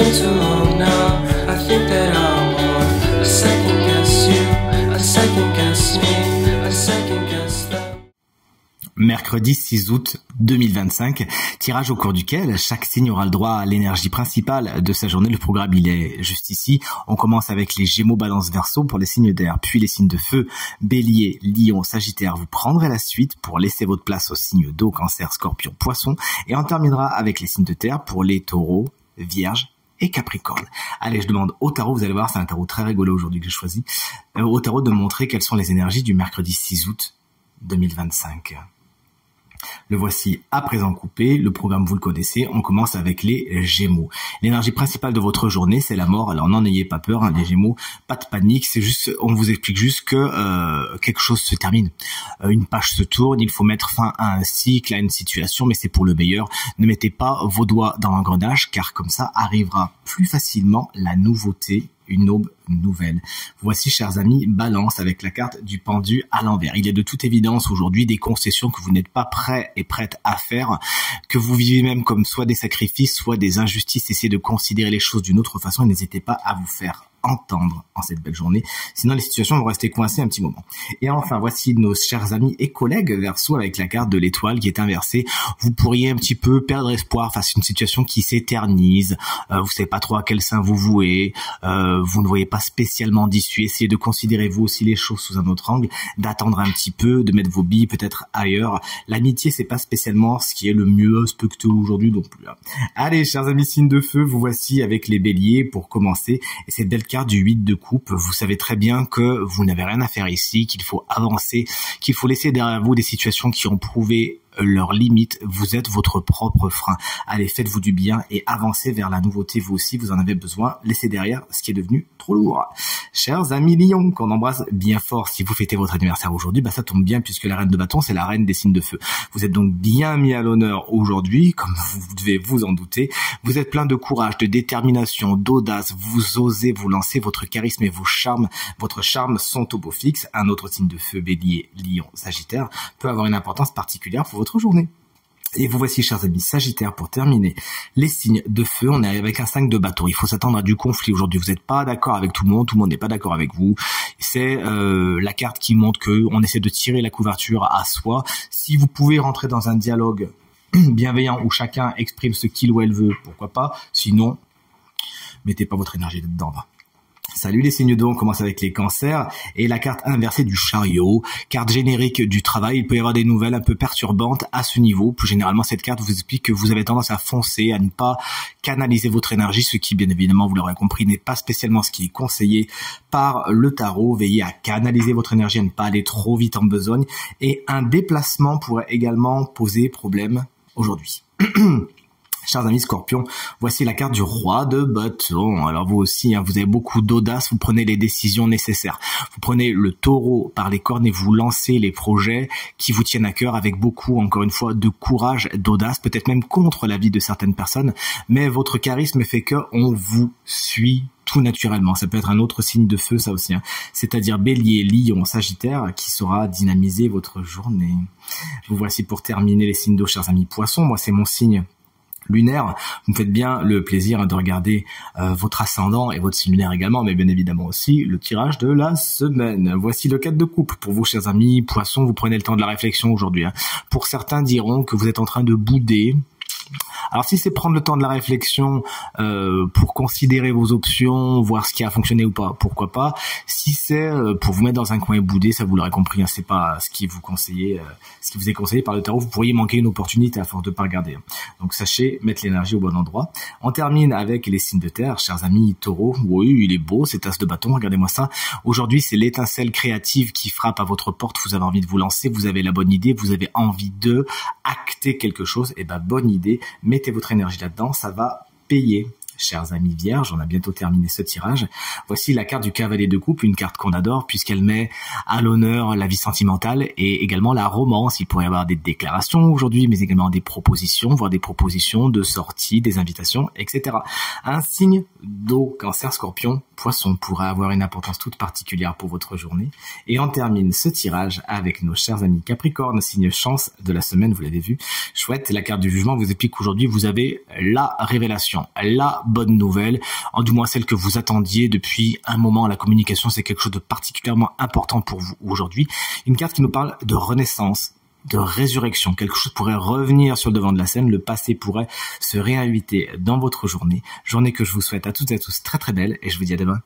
been too long now. I think that I want a second guess you, a second guess me, a second guess them. Mercredi 6 août 2025, tirage au cours duquel chaque signe aura le droit à l'énergie principale de sa journée. Le programme, il est juste ici. On commence avec les Gémeaux, Balance, Verseau pour les signes d'air, puis les signes de feu, Bélier, Lion, Sagittaire. Vous prendrez la suite pour laisser votre place aux signes d'eau, Cancer, Scorpion, Poisson. Et on terminera avec les signes de terre pour les Taureaux, Vierge et Capricorne. Allez, je demande au tarot, vous allez voir, c'est un tarot très rigolo aujourd'hui que j'ai choisi, au tarot de montrer quelles sont les énergies du mercredi 6 août 2025. Le voici à présent coupé. Le programme, vous le connaissez. On commence avec les Gémeaux. L'énergie principale de votre journée, c'est la mort. Alors, n'en ayez pas peur, hein, les Gémeaux. Pas de panique. C'est juste, on vous explique juste que quelque chose se termine. Une page se tourne. Il faut mettre fin à un cycle, à une situation, mais c'est pour le meilleur. Ne mettez pas vos doigts dans l'engrenage, car comme ça arrivera plus facilement la nouveauté, une aube nouvelle. Voici, chers amis, Balance avec la carte du pendu à l'envers. Il est de toute évidence aujourd'hui des concessions que vous n'êtes pas prêts et prêtes à faire, que vous vivez même comme soit des sacrifices, soit des injustices. Essayez de considérer les choses d'une autre façon et n'hésitez pas à vous faire entendre en cette belle journée. Sinon, les situations vont rester coincées un petit moment. Et enfin, voici nos chers amis et collègues Verseau avec la carte de l'étoile qui est inversée. Vous pourriez un petit peu perdre espoir face à une situation qui s'éternise. Vous savez pas trop à quel sein vous vouez. Vous ne voyez pas spécialement d'issue. Essayez de considérer vous aussi les choses sous un autre angle, d'attendre un petit peu, de mettre vos billes peut-être ailleurs. L'amitié, c'est pas spécialement ce qui est le mieux aspecté aujourd'hui non plus. Allez, chers amis signes de feu, vous voici avec les béliers pour commencer. Et cette belle carte du 8 de coupe, vous savez très bien que vous n'avez rien à faire ici, qu'il faut avancer, qu'il faut laisser derrière vous des situations qui ont prouvé leurs limites. Vous êtes votre propre frein. Allez, faites-vous du bien et avancez vers la nouveauté. Vous aussi, vous en avez besoin. Laissez derrière ce qui est devenu trop lourd. Chers amis lions, qu'on embrasse bien fort. Si vous fêtez votre anniversaire aujourd'hui, bah ça tombe bien puisque la reine de bâton, c'est la reine des signes de feu. Vous êtes donc bien mis à l'honneur aujourd'hui, comme vous devez vous en douter. Vous êtes plein de courage, de détermination, d'audace. Vous osez vous lancer. Votre charisme et votre charme sont au beau fixe. Un autre signe de feu, bélier, lion, sagittaire, peut avoir une importance particulière pour votre journée. Et vous voici, chers amis Sagittaire, pour terminer les signes de feu. On est avec un 5 de bâton. Il faut s'attendre à du conflit aujourd'hui. Vous n'êtes pas d'accord avec tout le monde n'est pas d'accord avec vous. C'est la carte qui montre que on essaie de tirer la couverture à soi. Si vous pouvez rentrer dans un dialogue bienveillant où chacun exprime ce qu'il ou elle veut, pourquoi pas. Sinon, mettez pas votre énergie dedans. Salut les signes d'eau, on commence avec les cancers et la carte inversée du chariot, carte générique du travail. Il peut y avoir des nouvelles un peu perturbantes à ce niveau. Plus généralement, cette carte vous explique que vous avez tendance à foncer, à ne pas canaliser votre énergie, ce qui, bien évidemment, vous l'aurez compris, n'est pas spécialement ce qui est conseillé par le tarot. Veillez à canaliser votre énergie, à ne pas aller trop vite en besogne. Et un déplacement pourrait également poser problème aujourd'hui. Chers amis Scorpions, voici la carte du roi de bâton. Alors vous aussi, vous avez beaucoup d'audace, vous prenez les décisions nécessaires. Vous prenez le taureau par les cornes et vous lancez les projets qui vous tiennent à cœur avec beaucoup, encore une fois, de courage, d'audace, peut-être même contre l'avis de certaines personnes. Mais votre charisme fait que on vous suit tout naturellement. Ça peut être un autre signe de feu, ça aussi. C'est-à-dire bélier, lion, sagittaire, qui saura dynamiser votre journée. Vous voici pour terminer les signes d'eau, chers amis poissons. Moi, c'est mon signe lunaire. Vous me faites bien le plaisir de regarder votre ascendant et votre signe lunaire également, mais bien évidemment aussi le tirage de la semaine. Voici le 4 de coupe. Pour vous, chers amis poissons, vous prenez le temps de la réflexion aujourd'hui. Pour certains diront que vous êtes en train de bouder. Alors si c'est prendre le temps de la réflexion pour considérer vos options, voir ce qui a fonctionné ou pas, pourquoi pas. Si c'est pour vous mettre dans un coin et bouder, ça vous l'aurez compris, c'est pas ce qui vous conseillez, ce qui vous est conseillé par le tarot. Vous pourriez manquer une opportunité à force de pas regarder. Donc sachez mettre l'énergie au bon endroit. On termine avec les signes de terre, chers amis taureaux. Oui, il est beau cet as de bâton, regardez-moi ça. Aujourd'hui, c'est l'étincelle créative qui frappe à votre porte. Vous avez envie de vous lancer, vous avez la bonne idée, vous avez envie de acter quelque chose. Et ben bonne idée. Mettez votre énergie là-dedans, ça va payer. Chers amis vierges, on a bientôt terminé ce tirage. Voici la carte du cavalier de coupe, une carte qu'on adore puisqu'elle met à l'honneur la vie sentimentale et également la romance. Il pourrait y avoir des déclarations aujourd'hui, mais également des propositions, voire des propositions de sortie, des invitations, etc. Un signe d'eau, cancer, scorpion, poisson pourrait avoir une importance toute particulière pour votre journée. Et on termine ce tirage avec nos chers amis capricorne, signe chance de la semaine, vous l'avez vu. Chouette, la carte du jugement vous explique qu'aujourd'hui vous avez la révélation, la bonne nouvelle, en du moins celle que vous attendiez depuis un moment. La communication, c'est quelque chose de particulièrement important pour vous aujourd'hui. Une carte qui nous parle de renaissance, de résurrection. Quelque chose pourrait revenir sur le devant de la scène. Le passé pourrait se réinviter dans votre journée. Journée que je vous souhaite à toutes et à tous très très belle et je vous dis à demain.